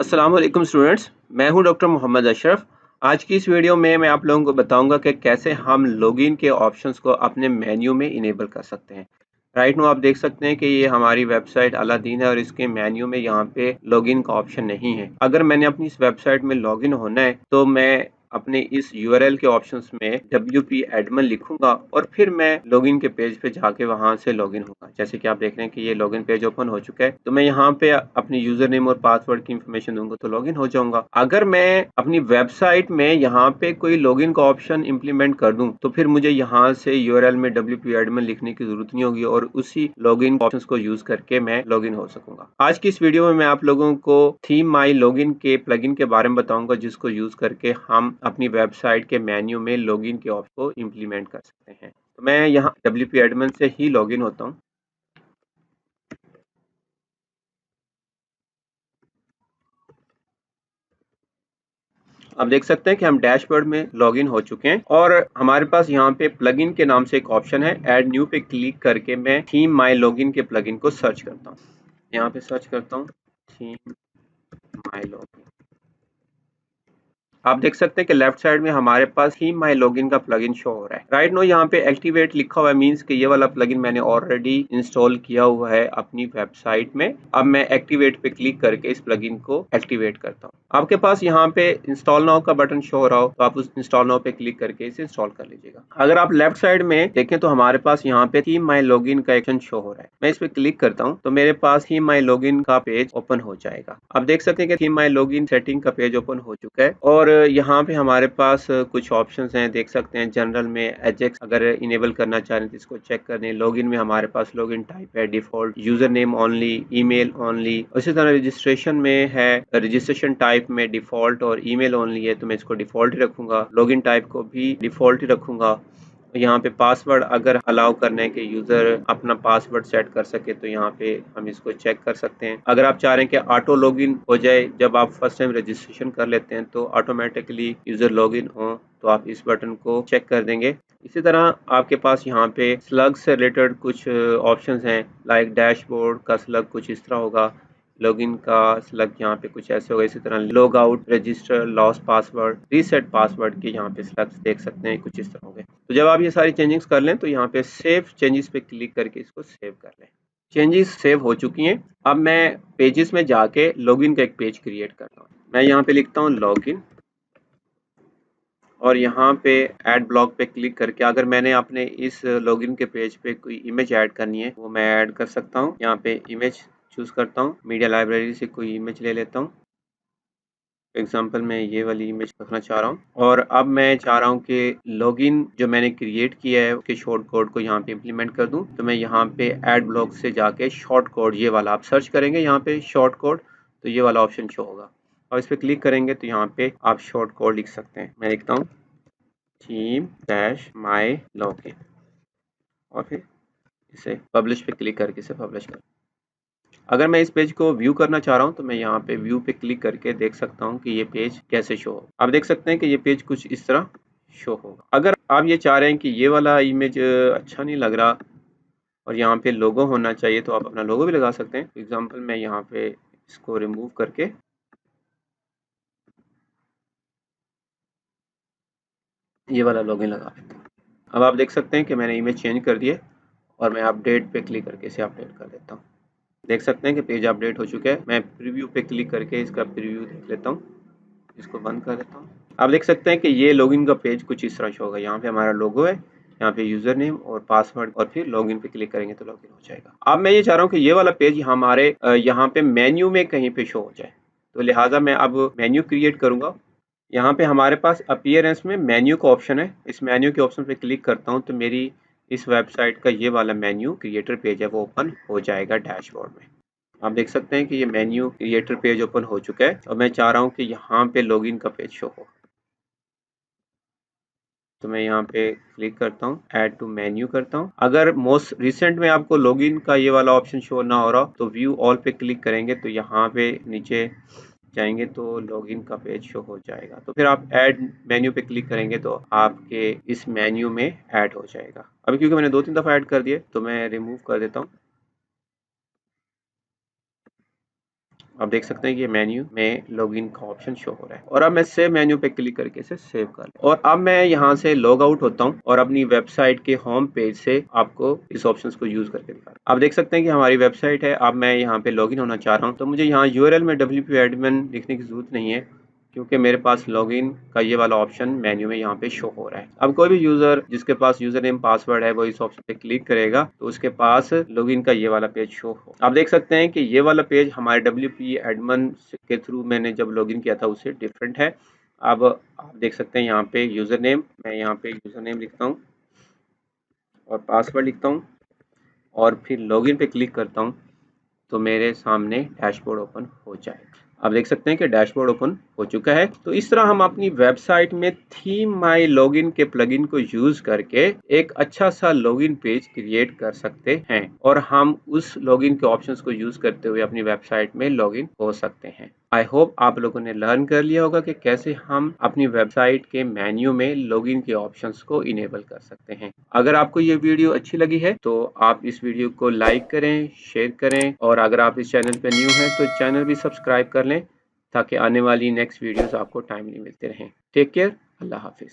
अस्सलाम वालेकुम स्टूडेंट्स। मैं हूं डॉक्टर मोहम्मद अशरफ। आज की इस वीडियो में मैं आप लोगों को बताऊंगा कि कैसे हम लॉगिन के ऑप्शंस को अपने मेन्यू में इनेबल कर सकते हैं। राइट नाउ आप देख सकते हैं कि ये हमारी वेबसाइट अलादीन है और इसके मेन्यू में यहाँ पे लॉगिन का ऑप्शन नहीं है। अगर मैंने अपनी इस वेबसाइट में लॉगिन होना है तो मैं अपने इस यूआरएल के ऑप्शंस में WP एडमिन लिखूंगा और फिर मैं लॉगिन के पेज पे जाके वहां से लॉगिन होगा। जैसे कि आप देख रहे हैं कि ये लॉगिन पेज ओपन हो चुका है, तो मैं यहाँ पे अपनी यूजर नेम और पासवर्ड की इंफॉर्मेशन दूंगा तो लॉगिन हो जाऊंगा। अगर मैं अपनी वेबसाइट में यहाँ पे कोई लॉगिन का ऑप्शन इंप्लीमेंट कर दूं तो फिर मुझे यहाँ से यूआरएल में WP एडमिन लिखने की जरूरत नहीं होगी और उसी लॉगिन ऑप्शंस को यूज करके मैं लॉगिन हो सकूंगा। आज की इस वीडियो में मैं आप लोगों को थीम माई लॉगिन के प्लगइन के बारे में बताऊंगा, जिसको यूज करके हम अपनी वेबसाइट के मेन्यू में लॉगिन के ऑप्शन को इंप्लीमेंट कर सकते हैं। तो मैं यहाँ WP एडमिन से ही लॉगिन होता हूँ। आप देख सकते हैं कि हम डैशबोर्ड में लॉगिन हो चुके हैं और हमारे पास यहाँ पे प्लगइन के नाम से एक ऑप्शन है। ऐड न्यू पे क्लिक करके मैं थीम माई लॉगिन के प्लगइन को सर्च करता हूँ। यहाँ पे सर्च करता हूँ थीम माई लॉगिन। आप देख सकते हैं कि लेफ्ट साइड में हमारे पास थीम माई लॉगिन का प्लगइन शो हो रहा है। राइट नो यहाँ पे एक्टिवेट लिखा हुआ है, मींस कि ये वाला प्लगइन मैंने ऑलरेडी इंस्टॉल किया हुआ है अपनी वेबसाइट में। अब मैं एक्टिवेट पे क्लिक करके इस प्लगइन को एक्टिवेट करता हूँ। आपके पास यहाँ पे इंस्टॉल नाउ का बटन शो हो रहा हो तो आप उस इंस्टॉल नाउ पे क्लिक करके इसे इंस्टॉल कर लीजिएगा। अगर आप लेफ्ट साइड में देखें तो हमारे पास यहाँ पे थीम माई लॉगिन का एक्शन शो हो रहा है। मैं इस पे क्लिक करता हूँ तो मेरे पास थीम माई लॉगिन का पेज ओपन हो जाएगा। आप देख सकते हैं कि थीम माई लॉगिन सेटिंग का पेज ओपन हो चुका है और यहाँ पे हमारे पास कुछ ऑप्शंस हैं। देख सकते हैं जनरल में एजेक्स अगर इनेबल करना चाह रहे हैं तो इसको चेक कर लें। लॉगिन में हमारे पास लॉगिन टाइप है default, user name only, email only. उसी तरह रजिस्ट्रेशन में है रजिस्ट्रेशन टाइप में डिफॉल्ट और ईमेल ओनली है, तो मैं इसको डिफॉल्ट ही रखूंगा। लॉगिन टाइप को भी डिफॉल्ट ही रखूंगा। यहाँ पे पासवर्ड अगर अलाउ करना है कि यूजर अपना पासवर्ड सेट कर सके तो यहाँ पे हम इसको चेक कर सकते हैं। अगर आप चाह रहे हैं कि ऑटो लॉगिन हो जाए जब आप फर्स्ट टाइम रजिस्ट्रेशन कर लेते हैं तो ऑटोमेटिकली यूजर लॉगिन हो, तो आप इस बटन को चेक कर देंगे। इसी तरह आपके पास यहाँ पे स्लग से रिलेटेड कुछ ऑप्शंस हैं, लाइक डैशबोर्ड का स्लग कुछ इस तरह होगा, लॉगिन का स्लग यहाँ पे कुछ ऐसे होगा। इसी तरह log out, register, loss password, reset password के यहाँ पे स्लग्स देख सकते हैं कुछ इस तरह होंगे। तो जब आप ये सारी चेंजेस कर लें तो यहाँ पे सेव चेंजेस पे क्लिक करके इसको सेव कर लें। चेंजेस सेव हो चुकी हैं। अब मैं पेजेस में जाके लॉगिन का एक पेज क्रिएट करता हूँ। मैं यहाँ पे लिखता हूँ लॉगिन और यहाँ पे ऐड ब्लॉक पे क्लिक करके अगर मैंने अपने इस लॉगिन के पेज पे कोई इमेज ऐड करनी है वो मैं ऐड कर सकता हूँ। यहाँ पे इमेज चूज करता हूँ, मीडिया लाइब्रेरी से कोई इमेज ले लेता हूँ। एग्जाम्पल मैं ये वाली इमेज रखना चाह रहा हूँ और अब मैं चाह रहा हूँ कि लॉगिन जो मैंने क्रिएट किया है उसके शॉर्ट कोड को यहाँ पे इम्प्लीमेंट कर दूँ। तो मैं यहाँ पे ऐड ब्लॉक से जाके शॉर्ट कोड, ये वाला आप सर्च करेंगे यहाँ पे शॉर्ट कोड तो ये वाला ऑप्शन शो होगा और इस पर क्लिक करेंगे तो यहाँ पे आप शॉर्ट कोड लिख सकते हैं। मैं लिखता हूँ थीम डैश माई लॉगिन और फिर इसे पब्लिश पे क्लिक करके इसे पब्लिश कर। अगर मैं इस पेज को व्यू करना चाह रहा हूँ तो मैं यहाँ पे व्यू पे क्लिक करके देख सकता हूँ कि ये पेज कैसे शो हो। आप देख सकते हैं कि ये पेज कुछ इस तरह शो होगा। अगर आप ये चाह रहे हैं कि ये वाला इमेज अच्छा नहीं लग रहा और यहाँ पे लोगो होना चाहिए तो आप अपना लोगो भी लगा सकते हैं। एग्जाम्पल मैं यहाँ पे इसको रिमूव करके ये वाला लोगो लगा देता हूँ। अब आप देख सकते हैं कि मैंने इमेज चेंज कर दिए और मैं अपडेट पे क्लिक करके इसे अपडेट कर देता हूँ। देख सकते हैं कि पेज अपडेट हो चुका है। मैं प्रीव्यू पे क्लिक करके इसका प्रीव्यू देख लेता हूँ, इसको बंद कर देता हूँ। आप देख सकते हैं कि ये लॉगिन का पेज कुछ इस तरह शो होगा। यहाँ पे हमारा लोगो है, यहाँ पे यूजर नेम और पासवर्ड और फिर लॉगिन पे क्लिक करेंगे तो लॉगिन हो जाएगा। अब मैं ये चाह रहा हूँ कि ये वाला पेज हमारे यहाँ पे मेन्यू में कहीं पे शो हो जाए, तो लिहाजा मैं अब मेन्यू क्रिएट करूंगा। यहाँ पे हमारे पास अपीयरेंस में मेन्यू का ऑप्शन है। इस मेन्यू के ऑप्शन पे क्लिक करता हूँ तो मेरी इस वेबसाइट का ये वाला मेन्यू क्रिएटर पेज है वो ओपन हो जाएगा डैशबोर्ड में। आप देख सकते हैं कि ये मेन्यू क्रिएटर पेज ओपन हो चुका है और मैं चाह रहा हूँ कि यहाँ पे लॉगिन का पेज शो हो। तो मैं यहाँ पे क्लिक करता हूँ, ऐड टू मेन्यू करता हूँ। अगर मोस्ट रिसेंट में आपको लॉगिन का ये वाला ऑप्शन शो ना हो रहा तो व्यू ऑल पे क्लिक करेंगे तो यहाँ पे नीचे जाएंगे तो लॉगिन का पेज शो हो जाएगा। तो फिर आप ऐड मेन्यू पे क्लिक करेंगे तो आपके इस मेन्यू में ऐड हो जाएगा। अभी क्योंकि मैंने 2-3 दफ़ा ऐड कर दिए तो मैं रिमूव कर देता हूँ। आप देख सकते हैं कि मेन्यू में लॉगिन का ऑप्शन शो हो रहा है और अब मैं सेव मेन्यू पे क्लिक करके इसे सेव कर लूं। और अब मैं यहाँ से लॉग आउट होता हूँ और अपनी वेबसाइट के होम पेज से आपको इस ऑप्शन को यूज करके दिखा रहा हूं। आप देख सकते हैं कि हमारी वेबसाइट है। अब मैं यहाँ पे लॉगिन होना चाह रहा हूँ तो मुझे यहाँ यूआरएल में WP एडमिन लिखने की जरूरत नहीं है, क्योंकि मेरे पास लॉगिन का ये वाला ऑप्शन मेन्यू में यहाँ पे शो हो रहा है। अब कोई भी यूजर जिसके पास यूजर नेम पासवर्ड है वो इस ऑप्शन पे क्लिक करेगा तो उसके पास लॉगिन का ये वाला पेज शो हो। आप देख सकते हैं कि ये वाला पेज हमारे WP एडमिन के थ्रू मैंने जब लॉगिन किया था उससे डिफरेंट है। अब आप देख सकते हैं यहाँ पे यूजर नेम, मैं यहाँ पे यूजर नेम लिखता हूँ और पासवर्ड लिखता हूँ और फिर लॉगिन पे क्लिक करता हूँ तो मेरे सामने डैशबोर्ड ओपन हो जाएगा। आप देख सकते हैं कि डैशबोर्ड ओपन हो चुका है। तो इस तरह हम अपनी वेबसाइट में थीम माई लॉगिन के प्लगइन को यूज करके एक अच्छा सा लॉगिन पेज क्रिएट कर सकते हैं और हम उस लॉगिन के ऑप्शंस को यूज करते हुए अपनी वेबसाइट में लॉगिन हो सकते हैं। आई होप आप लोगों ने लर्न कर लिया होगा कि कैसे हम अपनी वेबसाइट के मेन्यू में लॉगिन के ऑप्शंस को इनेबल कर सकते हैं। अगर आपको ये वीडियो अच्छी लगी है तो आप इस वीडियो को लाइक करें, शेयर करें और अगर आप इस चैनल पर न्यू हैं तो चैनल भी सब्सक्राइब कर लें ताकि आने वाली नेक्स्ट वीडियोस आपको टाइमली मिलते रहें। टेक केयर, अल्लाह हाफिज।